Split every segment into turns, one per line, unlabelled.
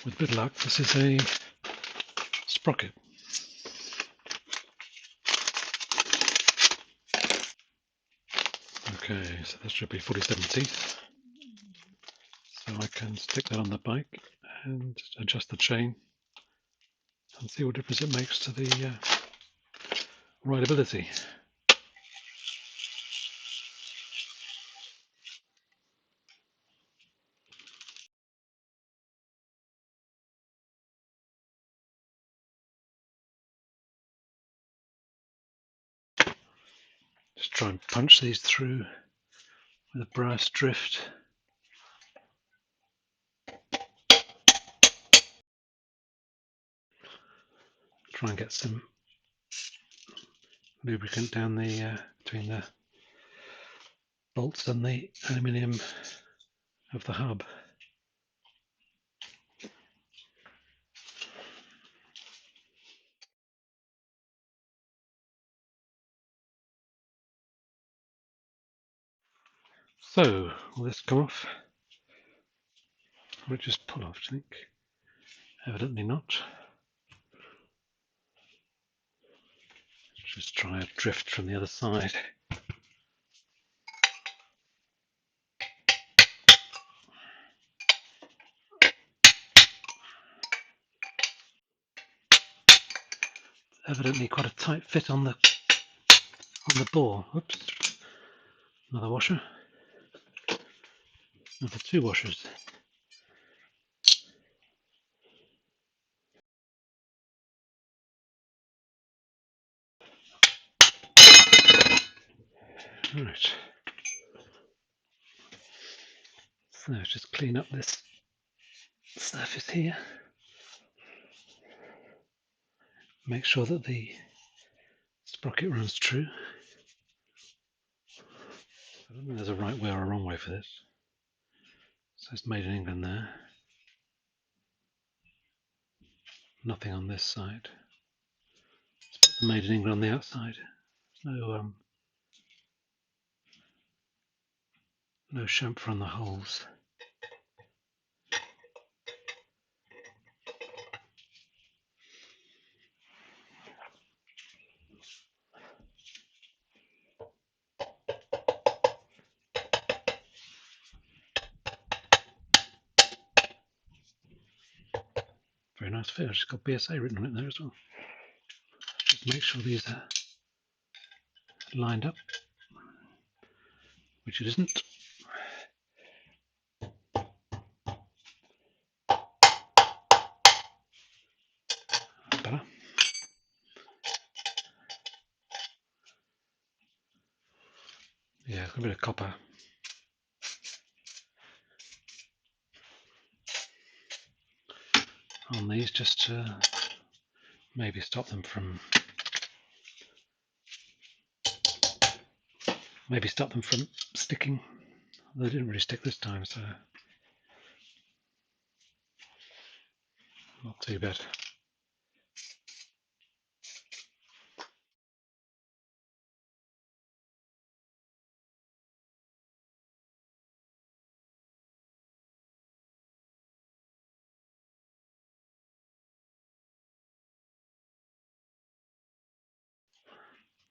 With a bit of luck, this is a sprocket. Okay, so this should be 47 teeth. So I can stick that on the bike and adjust the chain and see what difference it makes to the rideability. Just try and punch these through with a brass drift. Try and get some lubricant down the between the bolts and the aluminium of the hub. So, will this come off? Will it just pull off, do you think? Evidently not. Just try a drift from the other side. Evidently quite a tight fit on the bore. Oops. Another washer. Another two washers. Right. So just clean up this surface here. Make sure that the sprocket runs true. I don't think there's a right way or a wrong way for this. So it's made in England there. Nothing on this side. Let's put the made in England on the outside. No no chamfer on the holes. Very nice fit. It's got BSA written on it there as well. Just make sure these are lined up, which it isn't. Better. Yeah, a bit of copper. On these, just to maybe stop them from sticking. They didn't really stick this time, so not too bad.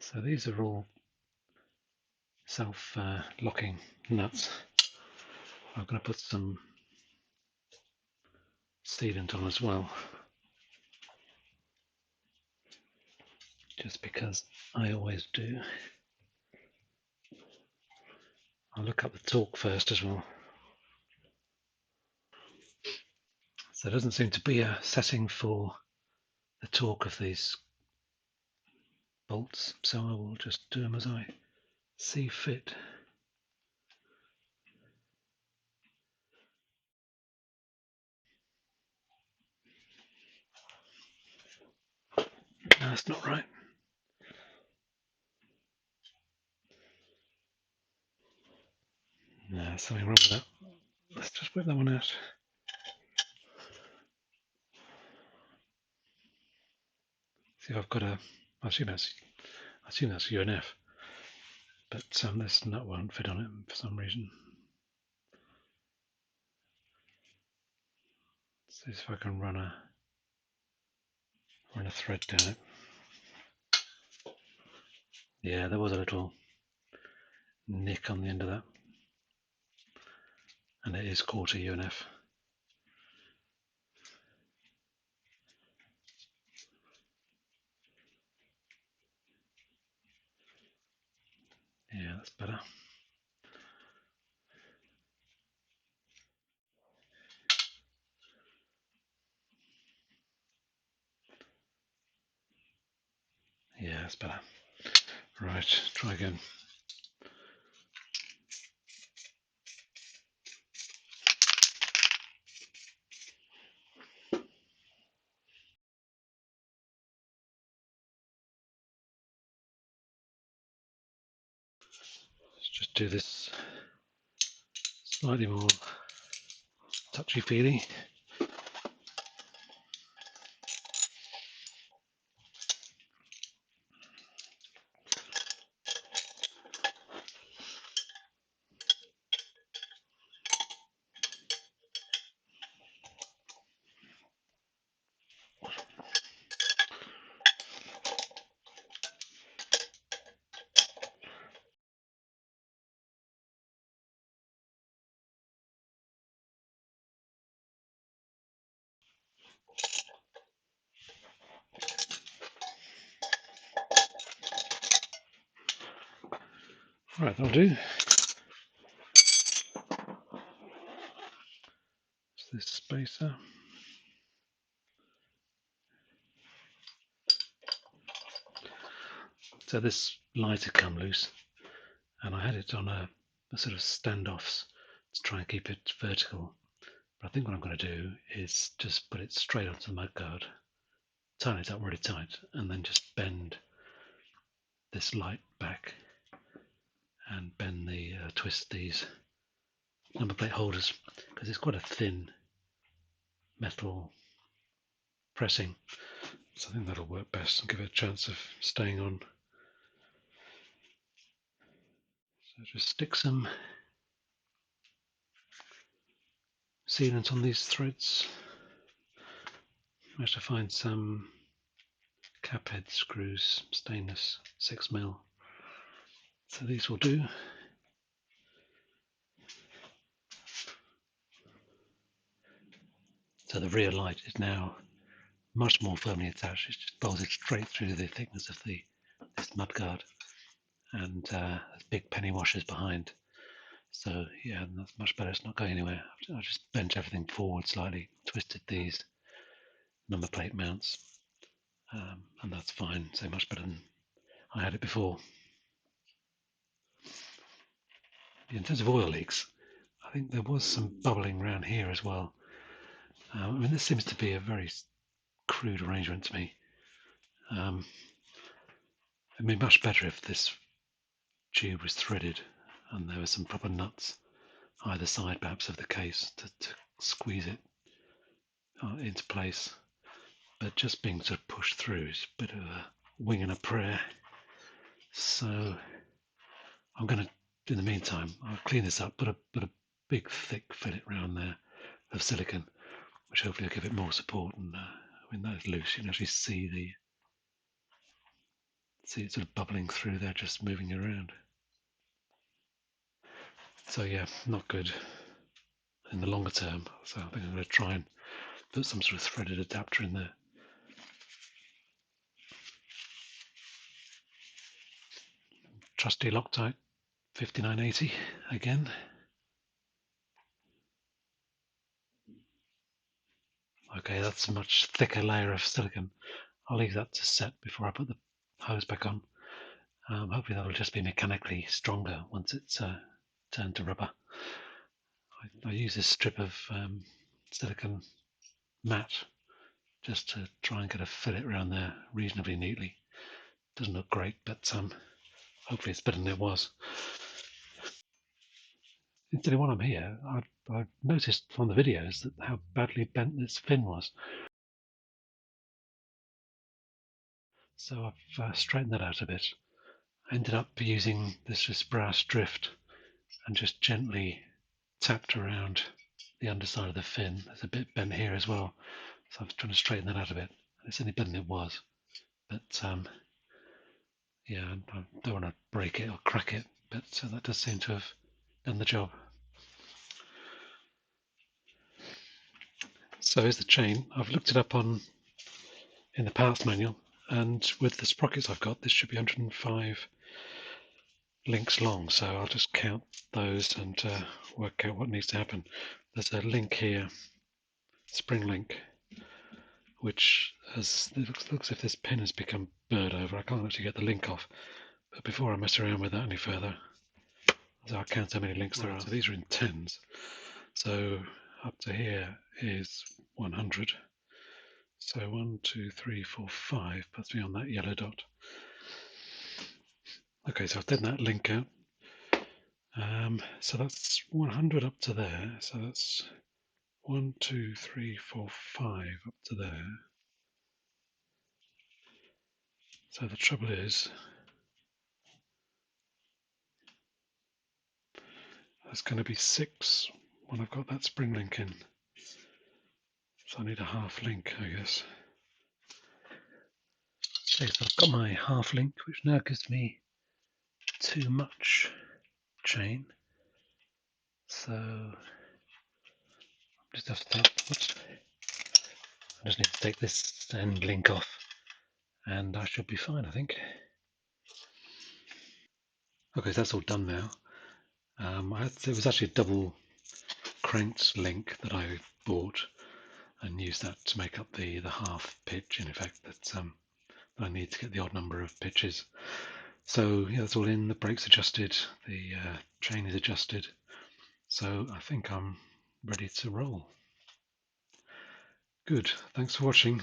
So these are all self-locking nuts. I'm going to put some sealant on as well, just because I always do. I'll look up the torque first as well. So there doesn't seem to be a setting for the torque of these bolts, so I will just do them as I see fit. No, that's not right. No, there's something wrong with that. Let's just whip that one out. See if I've got a. I assume that's UNF, but this nut won't fit on it for some reason. See if I can run a thread down it. Yeah, there was a little nick on the end of that, and it is quarter UNF. Yeah, that's better. Yeah, that's better. Right, try again. Let's just do this slightly more touchy-feely. Right, that'll do. It's this spacer. So this light had come loose, and I had it on a sort of standoffs to try and keep it vertical. But I think what I'm going to do is just put it straight onto the mudguard, tighten it up really tight, and then just bend this light back and bend the twist these number plate holders, because it's quite a thin metal pressing. So I think that'll work best and give it a chance of staying on. So just stick some sealant on these threads. Managed to find some cap head screws, stainless 6mm. So these will do. So the rear light is now much more firmly attached. It's just bolted straight through the thickness of this mudguard, and there's big penny washers behind. So yeah, that's much better. It's not going anywhere. I just bent everything forward slightly, twisted these number plate mounts, and that's fine. So much better than I had it before. In terms of oil leaks, I think there was some bubbling around here as well. I mean, this seems to be a very crude arrangement to me. It'd be much better if this tube was threaded and there were some proper nuts either side, perhaps, of the case to squeeze it into place. But just being sort of pushed through is a bit of a wing and a prayer. So I'm going to, in the meantime, I'll clean this up, put a big thick fillet around there of silicone, which hopefully will give it more support. And when that's loose, you can actually see it sort of bubbling through there, just moving around. So yeah, not good in the longer term. So I think I'm going to try and put some sort of threaded adapter in there. Trusty Loctite 5980 again. Okay, that's a much thicker layer of silicone. I'll leave that to set before I put the hose back on. Hopefully that will just be mechanically stronger once it's turned to rubber. I use this strip of silicone matte just to try and get a fillet around there reasonably neatly. Doesn't look great, but hopefully it's better than it was. Incidentally, while I'm here, I've noticed from the videos that how badly bent this fin was. So I've straightened that out a bit. I ended up using this brass drift and just gently tapped around the underside of the fin. There's a bit bent here as well, so I'm trying to straighten that out a bit. It's only better than it was, but yeah, I don't want to break it or crack it, but that does seem to have done the job. So here's the chain. I've looked it up in the parts manual, and with the sprockets I've got, this should be 105 links long. So I'll just count those and work out what needs to happen. There's a link here, spring link, which it looks as if this pin has become burred over. I can't actually get the link off. But before I mess around with that any further, so I'll count how many links there are. So these are in tens. So up to here is 100. So 1, 2, 3, 4, 5 puts me on that yellow dot. Okay, so I've done that link out. So that's 100 up to there. So that's 1, 2, 3, 4, 5 up to there. So the trouble is, there's going to be 6 when I've got that spring link in. So I need a half link, I guess. Okay, so I've got my half link, which now gives me too much chain. So I just have to take, whoops, I just need to take this end link off, and I should be fine, I think. Okay, so that's all done now. It was actually a double cranked link that I bought and used that to make up the half pitch, in effect, that I need to get the odd number of pitches. So yeah, that's all in. The brake's adjusted, the chain is adjusted. So I think I'm ready to roll. Good. Thanks for watching.